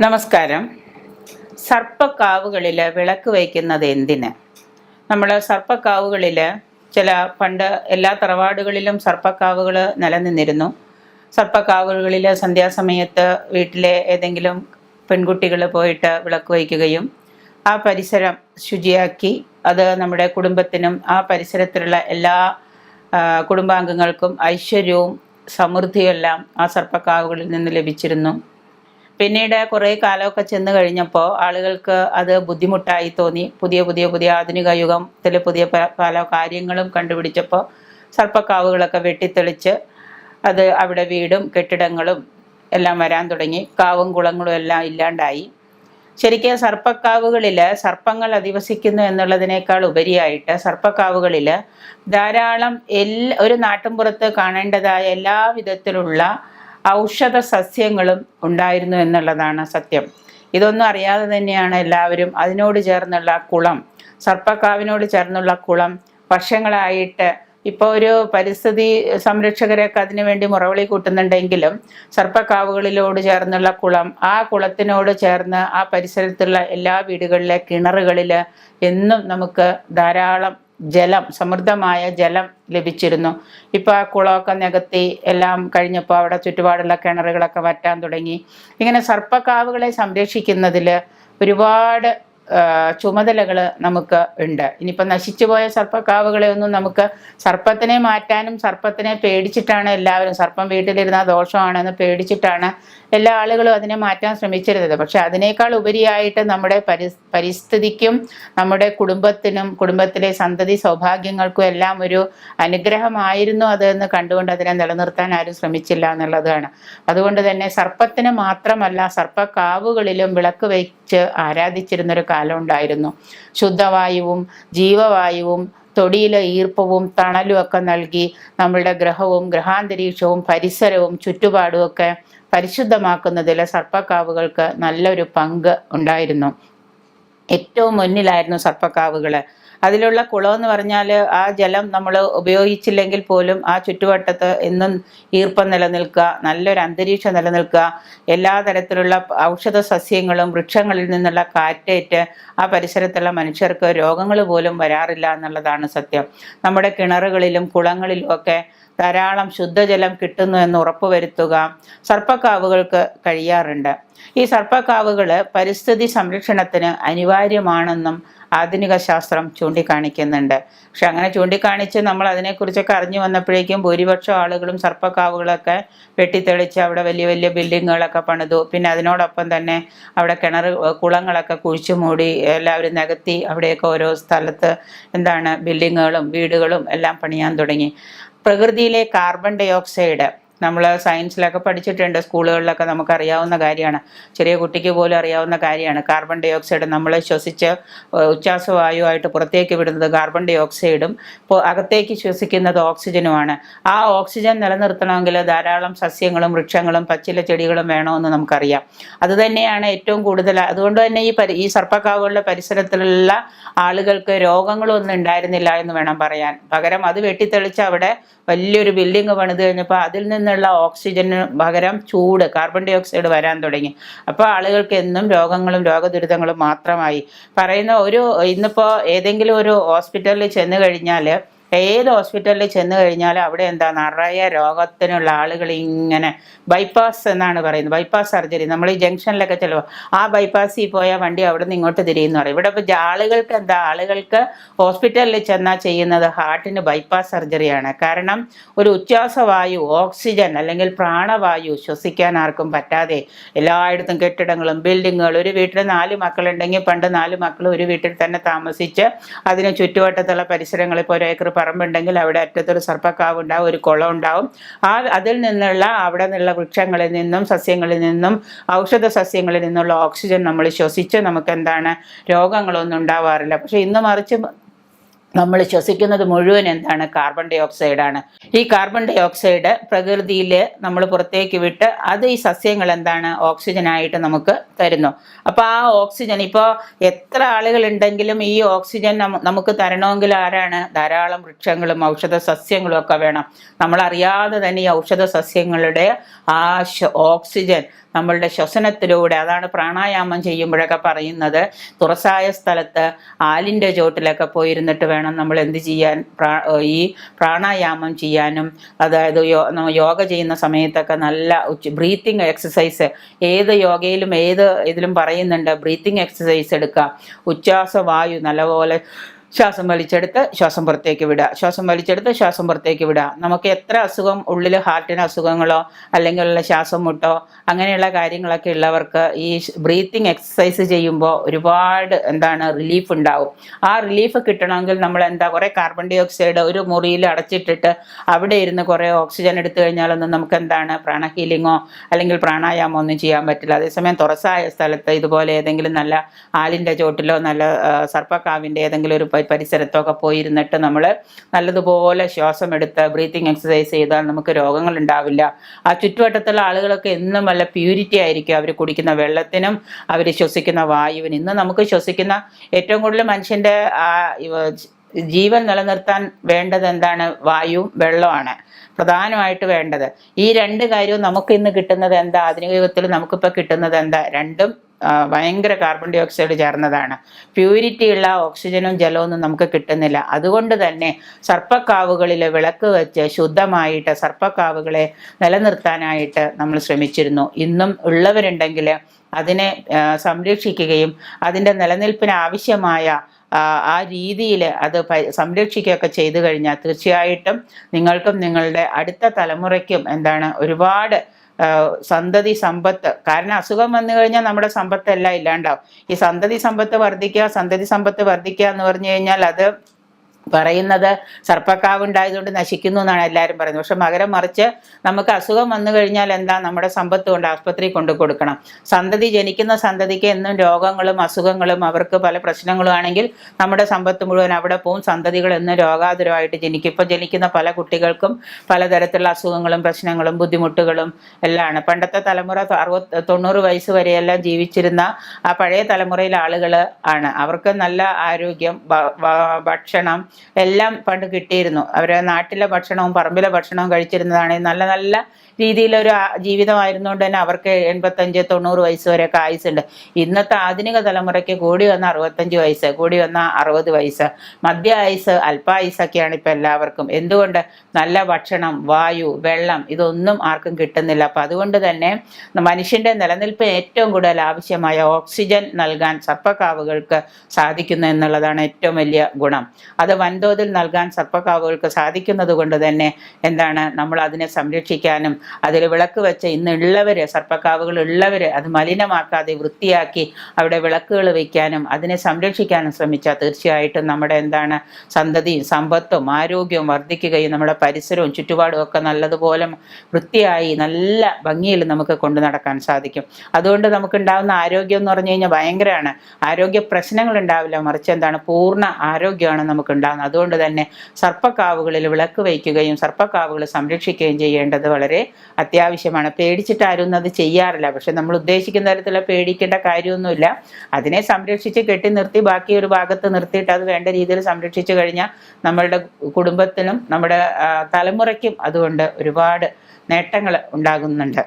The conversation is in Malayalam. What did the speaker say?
നമസ്കാരം. സർപ്പക്കാവുകളിൽ വിളക്ക് വയ്ക്കുന്നത് എന്തിന്? നമ്മൾ സർപ്പക്കാവുകളിൽ പണ്ട് എല്ലാ തറവാടുകളിലും സർപ്പക്കാവുകൾ നിലനിന്നിരുന്നു. സർപ്പക്കാവുകളിൽ സന്ധ്യാസമയത്ത് വീട്ടിലെ ഏതെങ്കിലും പെൺകുട്ടികൾ പോയിട്ട് വിളക്ക് വയ്ക്കുകയും ആ പരിസരം ശുചിയാക്കി അത് നമ്മുടെ കുടുംബത്തിനും ആ പരിസരത്തിലുള്ള എല്ലാ കുടുംബാംഗങ്ങൾക്കും ഐശ്വര്യവും സമൃദ്ധിയെല്ലാം ആ സർപ്പക്കാവുകളിൽ നിന്ന് ലഭിച്ചിരുന്നു. പിന്നീട് കുറേ കാലമൊക്കെ ചെന്ന് കഴിഞ്ഞപ്പോൾ ആളുകൾക്ക് അത് ബുദ്ധിമുട്ടായി തോന്നി. പുതിയ ആധുനിക യുഗത്തിൽ പല കാര്യങ്ങളും കണ്ടുപിടിച്ചപ്പോൾ സർപ്പക്കാവുകളൊക്കെ വെട്ടിത്തെളിച്ച് അത് അവിടെ വീടും കെട്ടിടങ്ങളും എല്ലാം വരാൻ തുടങ്ങി. കാവും കുളങ്ങളും എല്ലാം ഇല്ലാണ്ടായി. ശരിക്കും സർപ്പക്കാവുകളിൽ സർപ്പങ്ങൾ അധിവസിക്കുന്നു എന്നുള്ളതിനേക്കാൾ ഉപരിയായിട്ട് സർപ്പക്കാവുകളിൽ ധാരാളം ഒരു നാട്ടിൻപുറത്ത് കാണേണ്ടതായ എല്ലാ വിധത്തിലുള്ള ഔഷധ സസ്യങ്ങളും ഉണ്ടായിരുന്നു എന്നുള്ളതാണ് സത്യം. ഇതൊന്നും അറിയാതെ തന്നെയാണ് എല്ലാവരും അതിനോട് ചേർന്നുള്ള കുളം, സർപ്പക്കാവിനോട് ചേർന്നുള്ള കുളം വർഷങ്ങളായിട്ട് ഇപ്പോൾ ഒരു പരിസ്ഥിതി സംരക്ഷകരൊക്കെ അതിനു വേണ്ടി മുറവിളി കൂട്ടുന്നുണ്ടെങ്കിലും സർപ്പക്കാവുകളിലോട് ചേർന്നുള്ള കുളം, ആ കുളത്തിനോട് ചേർന്ന് ആ പരിസരത്തുള്ള എല്ലാ വീടുകളിലെ കിണറുകളിൽ എന്നും നമുക്ക് ധാരാളം സമൃദ്ധമായ ജലം ലഭിച്ചിരുന്നു. ഇപ്പോൾ ആ കുളമൊക്കെ നികത്തി എല്ലാം കഴിഞ്ഞപ്പോൾ അവിടെ ചുറ്റുപാടുള്ള കിണറുകളൊക്കെ വറ്റാൻ തുടങ്ങി. ഇങ്ങനെ സർപ്പക്കാവുകളെ സംരക്ഷിക്കുന്നതിൽ ഒരുപാട് ചുമതലകൾ നമുക്ക് ഉണ്ട്. ഇനിയിപ്പോൾ നശിച്ചുപോയ സർപ്പക്കാവുകളെ ഒന്നും നമുക്ക് സർപ്പത്തിനെ മാറ്റാനും, സർപ്പത്തിനെ പേടിച്ചിട്ടാണ് എല്ലാവരും, സർപ്പം വീട്ടിലിരുന്ന ദോഷമാണെന്ന് പേടിച്ചിട്ടാണ് എല്ലാ ആളുകളും അതിനെ മാറ്റാൻ ശ്രമിച്ചിരുന്നത്. പക്ഷെ അതിനേക്കാൾ ഉപരിയായിട്ട് നമ്മുടെ പരിസ്ഥിതിക്കും നമ്മുടെ കുടുംബത്തിനും കുടുംബത്തിലെ സന്തതി സൗഭാഗ്യങ്ങൾക്കും എല്ലാം ഒരു അനുഗ്രഹമായിരുന്നു അതെന്ന് കണ്ടുകൊണ്ട് അതിനെ നിലനിർത്താൻ ആരും ശ്രമിച്ചില്ല എന്നുള്ളതാണ്. അതുകൊണ്ട് തന്നെ സർപ്പത്തിന് മാത്രമല്ല സർപ്പക്കാവുകളിലും വിളക്ക് വെച്ച് ആരാധിച്ചിരുന്നൊരു കാലം ഉണ്ടായിരുന്നു. ശുദ്ധവായുവും ജീവവായുവും തൊടിയിലെ ഈർപ്പവും തണലും ഒക്കെ നൽകി നമ്മളുടെ ഗ്രഹാന്തരീക്ഷവും പരിസരവും ചുറ്റുപാടും ഒക്കെ പരിശുദ്ധമാക്കുന്നതിൽ സർപ്പക്കാവുകൾക്ക് നല്ലൊരു പങ്ക് ഉണ്ടായിരുന്നു. ഏറ്റവും മുന്നിലായിരുന്നു സർപ്പക്കാവുകൾ. അതിലുള്ള കുളം എന്ന് പറഞ്ഞാൽ ആ ജലം നമ്മൾ ഉപയോഗിച്ചില്ലെങ്കിൽ പോലും ആ ചുറ്റുവട്ടത്ത് എന്നും ഈർപ്പം നിലനിൽക്കുക, നല്ലൊരു അന്തരീക്ഷം നിലനിൽക്കുക, എല്ലാ തരത്തിലുള്ള ഔഷധ സസ്യങ്ങളും വൃക്ഷങ്ങളിൽ നിന്നുള്ള കാറ്റേറ്റ് ആ പരിസരത്തുള്ള മനുഷ്യർക്ക് രോഗങ്ങൾ പോലും വരാറില്ല എന്നുള്ളതാണ് സത്യം. നമ്മുടെ കിണറുകളിലും കുളങ്ങളിലും ഒക്കെ ധാരാളം ശുദ്ധജലം കിട്ടുന്നു എന്ന് ഉറപ്പുവരുത്തുക സർപ്പക്കാവുകൾക്ക് കഴിയാറുണ്ട്. ഈ സർപ്പക്കാവുകൾ പരിസ്ഥിതി സംരക്ഷണത്തിന് അനിവാര്യമാണെന്നും ആധുനിക ശാസ്ത്രം ചൂണ്ടിക്കാണിക്കുന്നുണ്ട്. പക്ഷെ അങ്ങനെ ചൂണ്ടിക്കാണിച്ച് നമ്മൾ അതിനെക്കുറിച്ചൊക്കെ അറിഞ്ഞു വന്നപ്പോഴേക്കും ഭൂരിപക്ഷം ആളുകളും സർപ്പക്കാവുകളൊക്കെ വെട്ടിത്തെളിച്ച് അവിടെ വലിയ വലിയ ബിൽഡിങ്ങുകളൊക്കെ പണിതു. പിന്നെ അതിനോടൊപ്പം തന്നെ അവിടെ കുളങ്ങളൊക്കെ കുഴിച്ചു മൂടി എല്ലാവരും നികത്തി അവിടെയൊക്കെ ഓരോ സ്ഥലത്ത് ബിൽഡിങ്ങുകളും വീടുകളും എല്ലാം പണിയാൻ തുടങ്ങി. പ്രകൃതിയിലെ കാർബൺ ഡൈ ഓക്സൈഡ് നമ്മൾ സയൻസിലൊക്കെ പഠിച്ചിട്ടുണ്ട്, സ്കൂളുകളിലൊക്കെ നമുക്കറിയാവുന്ന കാര്യമാണ്, ചെറിയ കുട്ടിക്ക് പോലും അറിയാവുന്ന കാര്യമാണ്. കാർബൺ ഡൈ ഓക്സൈഡ് നമ്മൾ ശ്വസിച്ച് ഉച്ഛ്വാസവായുവായിട്ട് പുറത്തേക്ക് വിടുന്നത് കാർബൺ ഡൈ ഓക്സൈഡും അകത്തേക്ക് ശ്വസിക്കുന്നത് ഓക്സിജനുമാണ്. ആ ഓക്സിജൻ നിലനിർത്തണമെങ്കിൽ ധാരാളം സസ്യങ്ങളും വൃക്ഷങ്ങളും പച്ചില ചെടികളും വേണമെന്ന് നമുക്കറിയാം. അതുതന്നെയാണ് ഏറ്റവും കൂടുതൽ. അതുകൊണ്ട് തന്നെ ഈ സർപ്പക്കാവുകളുടെ പരിസരത്തിലുള്ള ആളുകൾക്ക് രോഗങ്ങളൊന്നും ഉണ്ടായിരുന്നില്ല എന്ന് വേണം പറയാൻ. പകരം അത് വെട്ടിത്തെളിച്ച് അവിടെ വലിയൊരു ബിൽഡിങ് പണിത് കഴിഞ്ഞപ്പോൾ അതിൽ നിന്നുള്ള ഓക്സിജന് പകരം ചൂട്, കാർബൺ ഡൈ ഓക്സൈഡ് വരാൻ തുടങ്ങി. അപ്പോൾ ആളുകൾക്ക് എന്നും രോഗങ്ങളും രോഗദുരിതങ്ങളും മാത്രമായി. ഇന്നിപ്പോൾ ഏതെങ്കിലും ഒരു ഹോസ്പിറ്റലിൽ ചെന്ന് കഴിഞ്ഞാൽ, ഏത് ഹോസ്പിറ്റലിൽ ചെന്ന് കഴിഞ്ഞാൽ അവിടെ നിറയെ രോഗത്തിനുള്ള ആളുകൾ ഇങ്ങനെ ബൈപ്പാസ് എന്നാണ് പറയുന്നത്, ബൈപ്പാസ് സർജറി. നമ്മൾ ഈ ജംഗ്ഷനിലൊക്കെ ചെല്ലുമ്പോൾ ആ ബൈപ്പാസിൽ പോയാൽ വണ്ടി അവിടെ നിന്ന് ഇങ്ങോട്ട് തിരിയുന്നു പറയും. ഇവിടെ ഇപ്പോൾ ആളുകൾക്ക് ഹോസ്പിറ്റലിൽ ചെന്നാൽ ചെയ്യുന്നത് ഹാർട്ടിന് ബൈപ്പാസ് സർജറിയാണ്. കാരണം ഒരു ഉച്ഛ്വാസവായു, ഓക്സിജൻ അല്ലെങ്കിൽ പ്രാണവായു ശ്വസിക്കാൻ ആർക്കും പറ്റാതെ എല്ലായിടത്തും കെട്ടിടങ്ങളും ബിൽഡിങ്ങുകളും. ഒരു വീട്ടിൽ 4 മക്കളുണ്ടെങ്കിൽ പണ്ട് 4 മക്കൾ ഒരു വീട്ടിൽ തന്നെ താമസിച്ച് അതിന് ചുറ്റുവട്ടത്തുള്ള പരിസരങ്ങളിൽ ഇപ്പോൾ 1 ഏക്കർ പറമ്പുണ്ടെങ്കിൽ അവിടെ അറ്റത്തൊരു സർപ്പക്കാവ് ഉണ്ടാവും, ഒരു കുളം ഉണ്ടാവും. അതിൽ നിന്നുള്ള അവിടെ നിന്നുള്ള വൃക്ഷങ്ങളിൽ നിന്നും സസ്യങ്ങളിൽ നിന്നും ഔഷധ സസ്യങ്ങളിൽ നിന്നുള്ള ഓക്സിജൻ നമ്മൾ ശ്വസിച്ച് നമുക്ക് രോഗങ്ങളൊന്നും ഉണ്ടാവാറില്ല. പക്ഷെ ഇന്ന് മറിച്ച് നമ്മൾ ശ്വസിക്കുന്നത് മുഴുവൻ എന്താണ്? കാർബൺ ഡൈ ഓക്സൈഡാണ്. ഈ കാർബൺ ഡൈ ഓക്സൈഡ് പ്രകൃതിയിൽ നമ്മൾ പുറത്തേക്ക് വിട്ട് അത് ഈ സസ്യങ്ങൾ എന്താണ്? ഓക്സിജനായിട്ട് നമുക്ക് തരുന്നു. അപ്പോൾ ആ ഓക്സിജൻ ഇപ്പോൾ എത്ര ആളുകളുണ്ടെങ്കിലും ഈ ഓക്സിജൻ നമുക്ക് തരണമെങ്കിൽ ആരാണ്? ധാരാളം വൃക്ഷങ്ങളും ഔഷധ സസ്യങ്ങളും ഒക്കെ വേണം. നമ്മളറിയാതെ തന്നെ ഈ ഔഷധ സസ്യങ്ങളുടെ ആ ഓക്സിജൻ നമ്മളുടെ ശ്വസനത്തിലൂടെ, അതാണ് പ്രാണായാമം ചെയ്യുമ്പോഴൊക്കെ പറയുന്നത്, തുറസായ സ്ഥലത്ത് ആലിൻ്റെ ചോട്ടിലൊക്കെ പോയിരുന്നിട്ട് വേണം നമ്മൾ എന്ത് ചെയ്യാൻ? ഈ പ്രാണായാമം ചെയ്യാനും. അതായത് യോഗ ചെയ്യുന്ന സമയത്തൊക്കെ നല്ല ബ്രീത്തിങ് എക്സസൈസ്, ഏത് യോഗയിലും ഏത് ഇതിലും പറയുന്നുണ്ട്, ബ്രീത്തിങ് എക്സസൈസ് എടുക്കുക. ഉച്ഛ്വാസവായു നല്ലപോലെ ശ്വാസം വലിച്ചെടുത്ത് ശ്വാസം പുറത്തേക്ക് വിടുക, ശ്വാസം വലിച്ചെടുത്ത് ശ്വാസം പുറത്തേക്ക് വിടുക. നമുക്ക് എത്ര അസുഖം, ഉള്ളിൽ ഹാർട്ടിന് അസുഖങ്ങളോ അല്ലെങ്കിൽ ശ്വാസം മുട്ടോ അങ്ങനെയുള്ള കാര്യങ്ങളൊക്കെ ഉള്ളവർക്ക് ഈ ബ്രീത്തിങ് എക്സസൈസ് ചെയ്യുമ്പോൾ ഒരുപാട് റിലീഫ് ഉണ്ടാവും. ആ റിലീഫ് കിട്ടണമെങ്കിൽ നമ്മൾ കുറേ കാർബൺ ഡൈ ഓക്സൈഡ് ഒരു മുറിയിൽ അടച്ചിട്ടിട്ട് അവിടെ ഇരുന്ന് കുറേ ഓക്സിജൻ എടുത്തു കഴിഞ്ഞാലൊന്നും നമുക്ക് പ്രാണ ഹീലിങ്ങോ അല്ലെങ്കിൽ പ്രാണായാമോ ഒന്നും ചെയ്യാൻ പറ്റില്ല. അതേസമയം തുറസായ സ്ഥലത്ത് ഇതുപോലെ ഏതെങ്കിലും നല്ല ആലിൻ്റെ ചോട്ടിലോ നല്ല സർപ്പക്കാവിൻ്റെ ഏതെങ്കിലും ഒരു പരിസരത്തൊക്കെ പോയിരുന്നിട്ട് നമ്മൾ നല്ലതുപോലെ ശ്വാസം എടുത്ത് ബ്രീത്തിങ് എക്സസൈസ് ചെയ്താൽ നമുക്ക് രോഗങ്ങൾ ഉണ്ടാവില്ല. ആ ചുറ്റുവട്ടത്തുള്ള ആളുകളൊക്കെ എന്നും നല്ല പ്യൂരിറ്റി ആയിരിക്കും. അവർ കുടിക്കുന്ന വെള്ളത്തിനും അവർ ശ്വസിക്കുന്ന വായുവിനും. ഇന്ന് നമുക്ക് ശ്വസിക്കുന്ന ഏറ്റവും കൂടുതൽ മനുഷ്യൻ്റെ ജീവൻ നിലനിർത്താൻ വേണ്ടത് വായുവും വെള്ളമാണ് പ്രധാനമായിട്ട് വേണ്ടത്. ഈ രണ്ട് കാര്യവും നമുക്ക് ഇന്ന് കിട്ടുന്നത് ആധുനിക യുഗത്തിൽ നമുക്കിപ്പോൾ കിട്ടുന്നത് രണ്ടും ഭയങ്കര കാർബൺ ഡൈ ഓക്സൈഡ് ചേർന്നതാണ്. പ്യൂരിറ്റിയുള്ള ഓക്സിജനും ജലമൊന്നും നമുക്ക് കിട്ടുന്നില്ല. അതുകൊണ്ട് തന്നെ സർപ്പക്കാവുകളിൽ വിളക്ക് വെച്ച് ശുദ്ധമായിട്ട് സർപ്പക്കാവുകളെ നിലനിർത്താനായിട്ട് നമ്മൾ ശ്രമിച്ചിരുന്നു. ഇന്നും ഉള്ളവരുണ്ടെങ്കിൽ അതിനെ സംരക്ഷിക്കുകയും അതിൻ്റെ നിലനിൽപ്പിന് ആവശ്യമായ ആ രീതിയിൽ അത് സംരക്ഷിക്കുകയൊക്കെ ചെയ്തു കഴിഞ്ഞാൽ തീർച്ചയായിട്ടും നിങ്ങൾക്കും നിങ്ങളുടെ അടുത്ത തലമുറയ്ക്കും ഒരുപാട് സന്തതി സമ്പത്ത്. കാരണം അസുഖം വന്നു കഴിഞ്ഞാൽ നമ്മുടെ സമ്പത്തെല്ലാം ഇല്ലാണ്ടാവും. ഈ സന്തതി സമ്പത്ത് വർദ്ധിക്കുക എന്ന് പറഞ്ഞു കഴിഞ്ഞാൽ അത് പറയുന്നത് സർപ്പക്കാവ് ഉണ്ടായതുകൊണ്ട് നശിക്കുന്നു എന്നാണ് എല്ലാവരും പറയുന്നത്. പക്ഷെ മകരം മറിച്ച് നമുക്ക് അസുഖം വന്നു കഴിഞ്ഞാൽ നമ്മുടെ സമ്പത്ത് കൊണ്ട് ആസ്പത്രി കൊണ്ടു കൊടുക്കണം. ജനിക്കുന്ന സന്തതിക്ക് എന്നും രോഗങ്ങളും അസുഖങ്ങളും അവർക്ക് പല പ്രശ്നങ്ങളും ആണെങ്കിൽ നമ്മുടെ സമ്പത്ത് മുഴുവൻ അവിടെ പോവും. സന്തതികൾ എന്നും രോഗാതുരമായിട്ട് ജനിക്കും. ഇപ്പോൾ ജനിക്കുന്ന പല കുട്ടികൾക്കും പലതരത്തിലുള്ള അസുഖങ്ങളും പ്രശ്നങ്ങളും ബുദ്ധിമുട്ടുകളും എല്ലാം. പണ്ടത്തെ തലമുറ 60-90 വയസ്സ് വരെയെല്ലാം ജീവിച്ചിരുന്ന ആ പഴയ തലമുറയിലെ ആളുകൾ ആണ്. അവർക്ക് നല്ല ആരോഗ്യം, ഭക്ഷണം എല്ലാം പണ്ട് കിട്ടിയിരുന്നു. അവരെ നാട്ടിലെ ഭക്ഷണവും പറമ്പിലെ ഭക്ഷണവും കഴിച്ചിരുന്നതാണ്. നല്ല നല്ല രീതിയിലൊരു ജീവിതമായിരുന്നുകൊണ്ട് തന്നെ അവർക്ക് 85-90 വയസ്സ് വരെയൊക്കെ ആയുസുണ്ട്. ഇന്നത്തെ ആധുനിക തലമുറയ്ക്ക് കൂടി വന്ന 65 വയസ്സ്, കൂടി വന്ന 60 വയസ്സ്, മധ്യ ആയുസ്, അല്പായുസൊക്കെയാണ് ഇപ്പം എല്ലാവർക്കും. എന്തുകൊണ്ട്? നല്ല ഭക്ഷണം, വായു, വെള്ളം ഇതൊന്നും ആർക്കും കിട്ടുന്നില്ല. അപ്പം അതുകൊണ്ട് തന്നെ മനുഷ്യൻ്റെ നിലനിൽപ്പ് ഏറ്റവും കൂടുതൽ ആവശ്യമായ ഓക്സിജൻ നൽകാൻ സർപ്പക്കാവുകൾക്ക് സാധിക്കുന്നു എന്നുള്ളതാണ് ഏറ്റവും വലിയ ഗുണം. അത് വൻതോതിൽ നൽകാൻ സർപ്പക്കാവുകൾക്ക് സാധിക്കുന്നത് കൊണ്ട് തന്നെ നമ്മൾ അതിനെ സംരക്ഷിക്കാനും അതിൽ വിളക്ക് വെച്ച് ഇന്നുള്ളവർ, സർപ്പക്കാവുകൾ ഉള്ളവർ അത് മലിനമാക്കാതെ വൃത്തിയാക്കി അവിടെ വിളക്കുകൾ വയ്ക്കാനും അതിനെ സംരക്ഷിക്കാനും ശ്രമിച്ചാൽ തീർച്ചയായിട്ടും നമ്മുടെ സന്തതിയും സമ്പത്തും ആരോഗ്യവും വർദ്ധിക്കുകയും നമ്മുടെ പരിസരവും ചുറ്റുപാടും ഒക്കെ നല്ലതുപോലെ വൃത്തിയായി നല്ല ഭംഗിയിൽ നമുക്ക് കൊണ്ടു നടക്കാൻ സാധിക്കും. അതുകൊണ്ട് നമുക്കുണ്ടാകുന്ന ആരോഗ്യം എന്ന് പറഞ്ഞു കഴിഞ്ഞാൽ ഭയങ്കരമാണ്. ആരോഗ്യ പ്രശ്നങ്ങൾ ഉണ്ടാവില്ല, മറിച്ച് പൂർണ്ണ ആരോഗ്യമാണ് നമുക്കുണ്ടാകുന്നത്. അതുകൊണ്ട് തന്നെ സർപ്പക്കാവുകളിൽ വിളക്ക് വയ്ക്കുകയും സർപ്പക്കാവുകൾ സംരക്ഷിക്കുകയും ചെയ്യേണ്ടത് വളരെ അത്യാവശ്യമാണ്. പേടിച്ചിട്ട് ആരും അത് ചെയ്യാറില്ല. പക്ഷെ നമ്മൾ ഉദ്ദേശിക്കുന്ന തരത്തിലുള്ള പേടിക്കേണ്ട കാര്യമൊന്നുമില്ല. അതിനെ സംരക്ഷിച്ച് കെട്ടി നിർത്തി ബാക്കി ഒരു ഭാഗത്ത് നിർത്തിയിട്ട് അത് വേണ്ട രീതിയിൽ സംരക്ഷിച്ചു കഴിഞ്ഞാൽ നമ്മളുടെ കുടുംബത്തിനും നമ്മുടെ തലമുറയ്ക്കും അതുകൊണ്ട് ഒരുപാട് നേട്ടങ്ങൾ ഉണ്ടാകുന്നുണ്ട്.